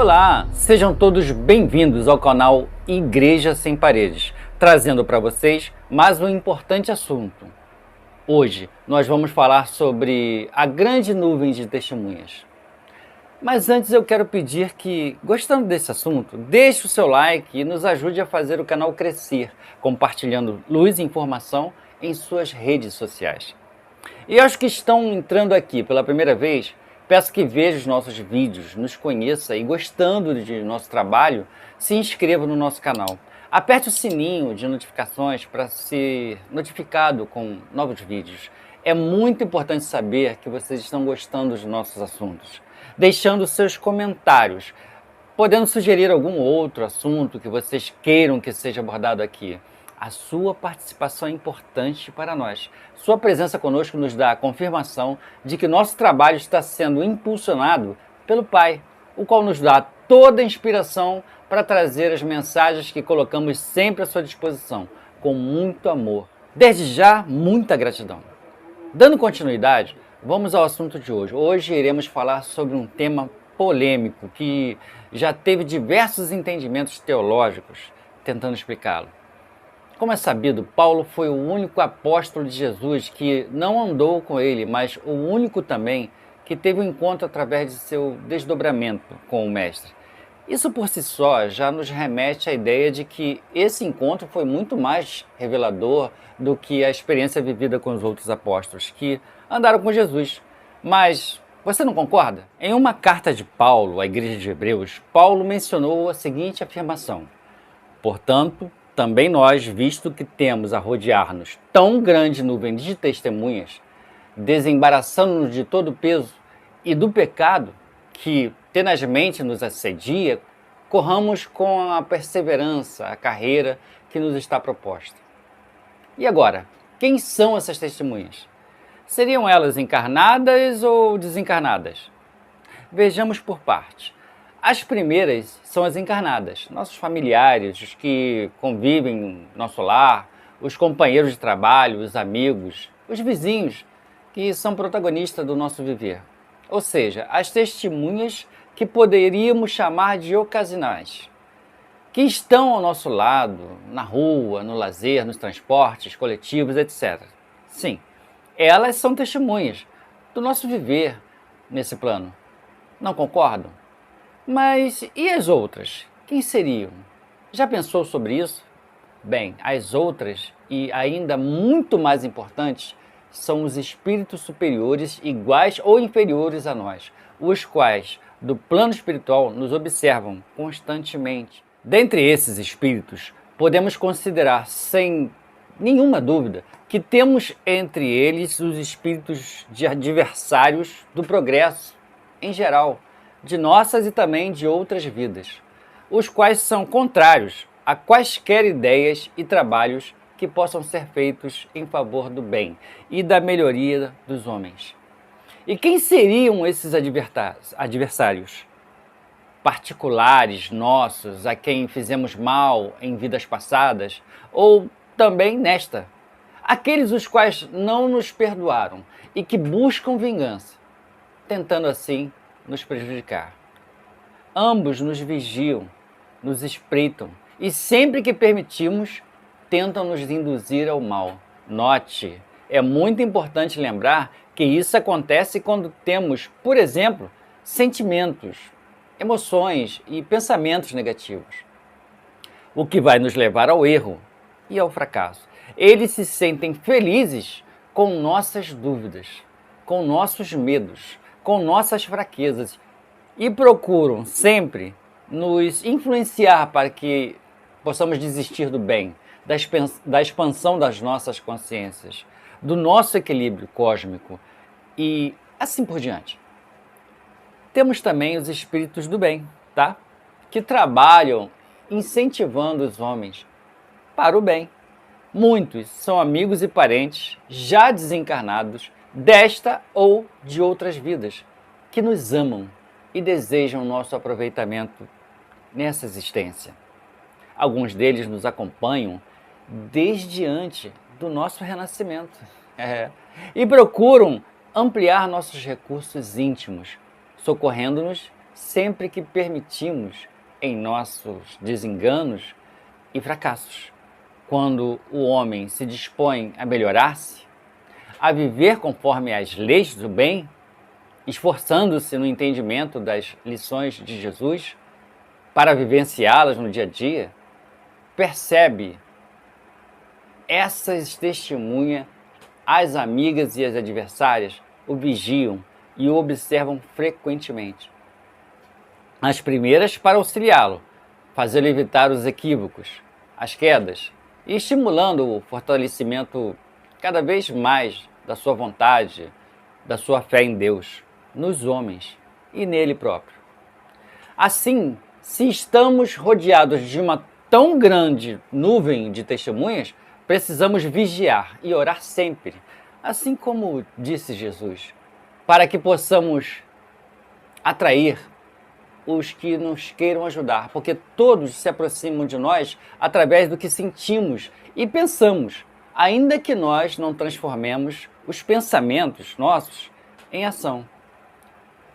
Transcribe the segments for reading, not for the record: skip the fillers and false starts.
Olá, sejam todos bem-vindos ao canal Igreja Sem Paredes, trazendo para vocês mais um importante assunto. Hoje nós vamos falar sobre a grande nuvem de testemunhas. Mas antes eu quero pedir que, gostando desse assunto, deixe o seu like e nos ajude a fazer o canal crescer, compartilhando luz e informação em suas redes sociais. E aos que estão entrando aqui pela primeira vez, peço que veja os nossos vídeos, nos conheça e, gostando de nosso trabalho, se inscreva no nosso canal. Aperte o sininho de notificações para ser notificado com novos vídeos. É muito importante saber que vocês estão gostando dos nossos assuntos, deixando seus comentários, podendo sugerir algum outro assunto que vocês queiram que seja abordado aqui. A sua participação é importante para nós. Sua presença conosco nos dá a confirmação de que nosso trabalho está sendo impulsionado pelo Pai, o qual nos dá toda a inspiração para trazer as mensagens que colocamos sempre à sua disposição, com muito amor. Desde já, muita gratidão. Dando continuidade, vamos ao assunto de hoje. Hoje iremos falar sobre um tema polêmico que já teve diversos entendimentos teológicos tentando explicá-lo. Como é sabido, Paulo foi o único apóstolo de Jesus que não andou com ele, mas o único também que teve um encontro através de seu desdobramento com o Mestre. Isso por si só já nos remete à ideia de que esse encontro foi muito mais revelador do que a experiência vivida com os outros apóstolos que andaram com Jesus. Mas você não concorda? Em uma carta de Paulo à igreja de Hebreus, Paulo mencionou a seguinte afirmação: portanto, também nós, visto que temos a rodear-nos tão grande nuvem de testemunhas, desembaraçando-nos de todo o peso e do pecado que tenazmente nos assedia, corramos com a perseverança a carreira que nos está proposta. E agora, quem são essas testemunhas? Seriam elas encarnadas ou desencarnadas? Vejamos por parte. As primeiras são as encarnadas, nossos familiares, os que convivem no nosso lar, os companheiros de trabalho, os amigos, os vizinhos, que são protagonistas do nosso viver. Ou seja, as testemunhas que poderíamos chamar de ocasionais, que estão ao nosso lado, na rua, no lazer, nos transportes coletivos, etc. Sim, elas são testemunhas do nosso viver nesse plano. Não concordam? Mas e as outras? Quem seriam? Já pensou sobre isso? Bem, as outras, e ainda muito mais importantes, são os espíritos superiores iguais ou inferiores a nós, os quais, do plano espiritual, nos observam constantemente. Dentre esses espíritos, podemos considerar, sem nenhuma dúvida, que temos entre eles os espíritos de adversários do progresso, em geral, de nossas e também de outras vidas, os quais são contrários a quaisquer ideias e trabalhos que possam ser feitos em favor do bem e da melhoria dos homens. E quem seriam esses adversários? Particulares nossos, a quem fizemos mal em vidas passadas, ou também nesta? Aqueles os quais não nos perdoaram e que buscam vingança, tentando assim nos prejudicar. Ambos nos vigiam, nos espreitam e sempre que permitimos, tentam nos induzir ao mal. Note, é muito importante lembrar que isso acontece quando temos, por exemplo, sentimentos, emoções e pensamentos negativos, o que vai nos levar ao erro e ao fracasso. Eles se sentem felizes com nossas dúvidas, com nossos medos, com nossas fraquezas e procuram sempre nos influenciar para que possamos desistir do bem, da expansão das nossas consciências, do nosso equilíbrio cósmico e assim por diante. Temos também os espíritos do bem, tá? Que trabalham incentivando os homens para o bem. Muitos são amigos e parentes já desencarnados desta ou de outras vidas, que nos amam e desejam nosso aproveitamento nessa existência. Alguns deles nos acompanham desde antes do nosso renascimento e procuram ampliar nossos recursos íntimos, socorrendo-nos sempre que permitimos em nossos desenganos e fracassos. Quando o homem se dispõe a melhorar-se, a viver conforme as leis do bem, esforçando-se no entendimento das lições de Jesus para vivenciá-las no dia a dia, percebe essas testemunhas, as amigas e as adversárias o vigiam e o observam frequentemente. As primeiras para auxiliá-lo, fazê-lo evitar os equívocos, as quedas, e estimulando o fortalecimento cada vez mais da sua vontade, da sua fé em Deus, nos homens e nele próprio. Assim, se estamos rodeados de uma tão grande nuvem de testemunhas, precisamos vigiar e orar sempre, assim como disse Jesus, para que possamos atrair os que nos queiram ajudar, porque todos se aproximam de nós através do que sentimos e pensamos, ainda que nós não transformemos os pensamentos nossos em ação.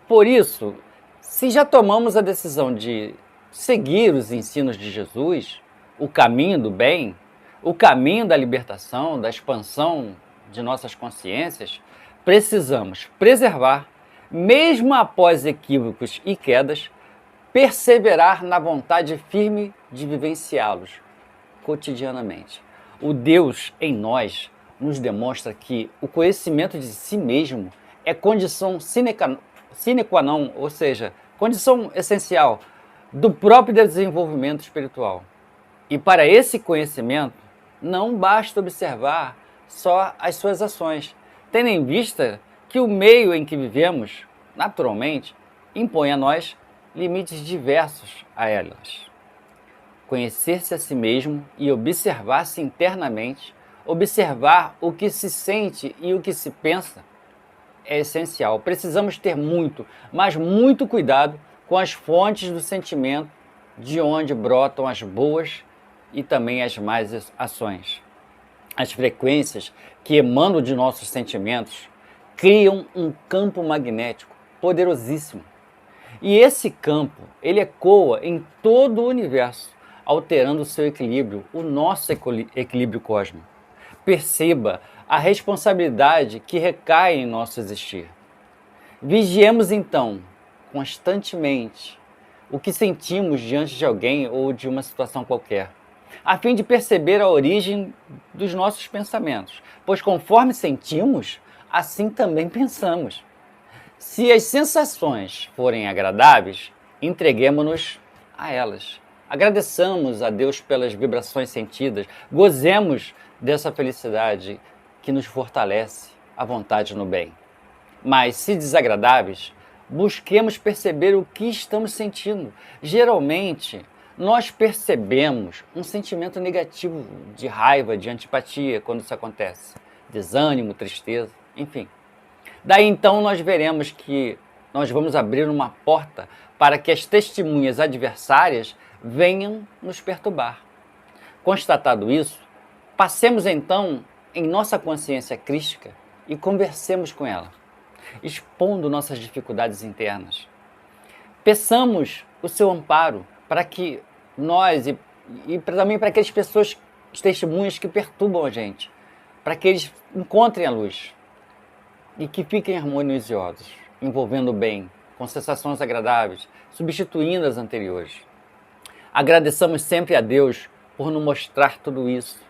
Por isso, se já tomamos a decisão de seguir os ensinos de Jesus, o caminho do bem, o caminho da libertação, da expansão de nossas consciências, precisamos preservar, mesmo após equívocos e quedas, perseverar na vontade firme de vivenciá-los cotidianamente. O Deus em nós nos demonstra que o conhecimento de si mesmo é condição sine qua non, ou seja, condição essencial do próprio desenvolvimento espiritual. E para esse conhecimento, não basta observar só as suas ações, tendo em vista que o meio em que vivemos, naturalmente, impõe a nós limites diversos a elas. Conhecer-se a si mesmo e observar-se internamente, observar o que se sente e o que se pensa, é essencial. Precisamos ter muito, mas muito cuidado com as fontes do sentimento, de onde brotam as boas e também as más ações. As frequências que emanam de nossos sentimentos criam um campo magnético poderosíssimo. E esse campo, ele ecoa em todo o universo, alterando o seu equilíbrio, o nosso equilíbrio cósmico. Perceba a responsabilidade que recai em nosso existir. Vigiemos então, constantemente, o que sentimos diante de alguém ou de uma situação qualquer, a fim de perceber a origem dos nossos pensamentos, pois conforme sentimos, assim também pensamos. Se as sensações forem agradáveis, entreguemo-nos a elas. Agradeçamos a Deus pelas vibrações sentidas, gozemos dessa felicidade que nos fortalece a vontade no bem. Mas, se desagradáveis, busquemos perceber o que estamos sentindo. Geralmente, nós percebemos um sentimento negativo de raiva, de antipatia quando isso acontece. Desânimo, tristeza, enfim. Daí então nós veremos que nós vamos abrir uma porta para que as testemunhas adversárias venham nos perturbar. Constatado isso, passemos então em nossa consciência crística e conversemos com ela, expondo nossas dificuldades internas. Peçamos o seu amparo para que nós e também para aquelas pessoas, as testemunhas que perturbam a gente, para que eles encontrem a luz e que fiquem harmoniosos, envolvendo o bem, com sensações agradáveis, substituindo as anteriores. Agradeçamos sempre a Deus por nos mostrar tudo isso,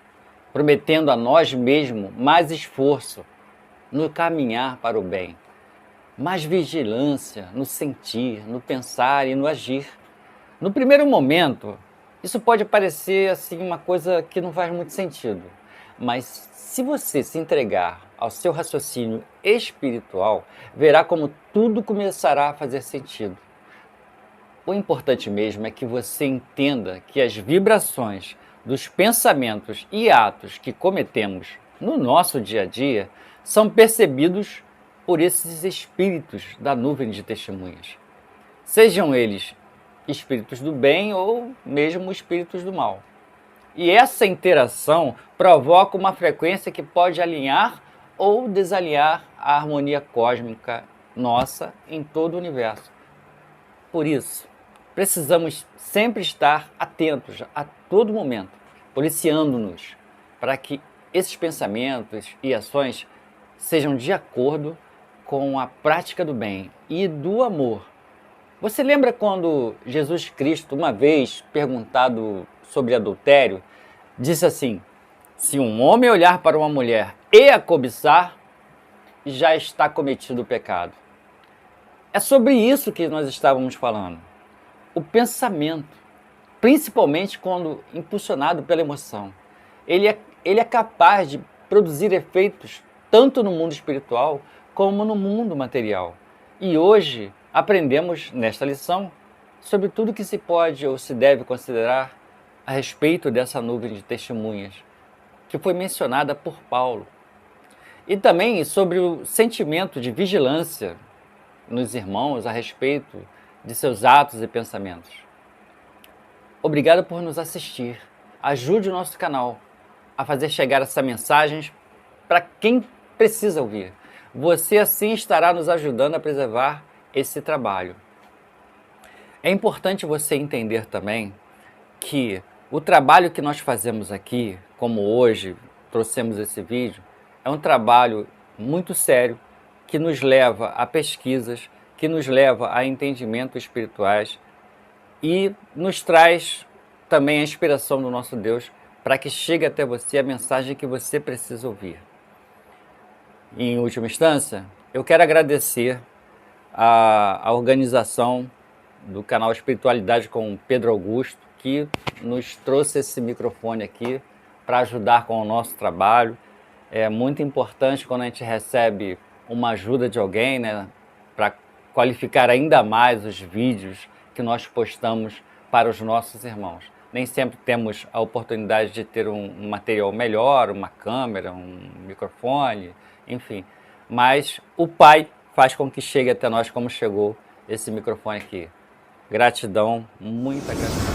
prometendo a nós mesmos mais esforço no caminhar para o bem, mais vigilância no sentir, no pensar e no agir. No primeiro momento, isso pode parecer assim uma coisa que não faz muito sentido, mas se você se entregar ao seu raciocínio espiritual, verá como tudo começará a fazer sentido. O importante mesmo é que você entenda que as vibrações dos pensamentos e atos que cometemos no nosso dia a dia são percebidos por esses espíritos da nuvem de testemunhas. Sejam eles espíritos do bem ou mesmo espíritos do mal. E essa interação provoca uma frequência que pode alinhar ou desalinhar a harmonia cósmica nossa em todo o universo. Por isso, precisamos sempre estar atentos a todo momento, policiando-nos, para que esses pensamentos e ações sejam de acordo com a prática do bem e do amor. Você lembra quando Jesus Cristo, uma vez perguntado sobre adultério, disse assim: se um homem olhar para uma mulher e a cobiçar, já está cometido o pecado. É sobre isso que nós estávamos falando. O pensamento, principalmente quando impulsionado pela emoção, ele é capaz de produzir efeitos tanto no mundo espiritual como no mundo material. E hoje aprendemos nesta lição sobre tudo que se pode ou se deve considerar a respeito dessa nuvem de testemunhas que foi mencionada por Paulo. E também sobre o sentimento de vigilância nos irmãos a respeito de seus atos e pensamentos. Obrigado por nos assistir. Ajude o nosso canal a fazer chegar essa mensagem para quem precisa ouvir. Você assim estará nos ajudando a preservar esse trabalho. É importante você entender também que o trabalho que nós fazemos aqui, como hoje trouxemos esse vídeo, é um trabalho muito sério que nos leva a pesquisas, que nos leva a entendimentos espirituais e nos traz também a inspiração do nosso Deus para que chegue até você a mensagem que você precisa ouvir. Em última instância, eu quero agradecer a organização do canal Espiritualidade com Pedro Augusto, que nos trouxe esse microfone aqui para ajudar com o nosso trabalho. É muito importante quando a gente recebe uma ajuda de alguém, né, para qualificar ainda mais os vídeos que nós postamos para os nossos irmãos. Nem sempre temos a oportunidade de ter um material melhor, uma câmera, um microfone, enfim. Mas o Pai faz com que chegue até nós como chegou esse microfone aqui. Gratidão, muita gratidão.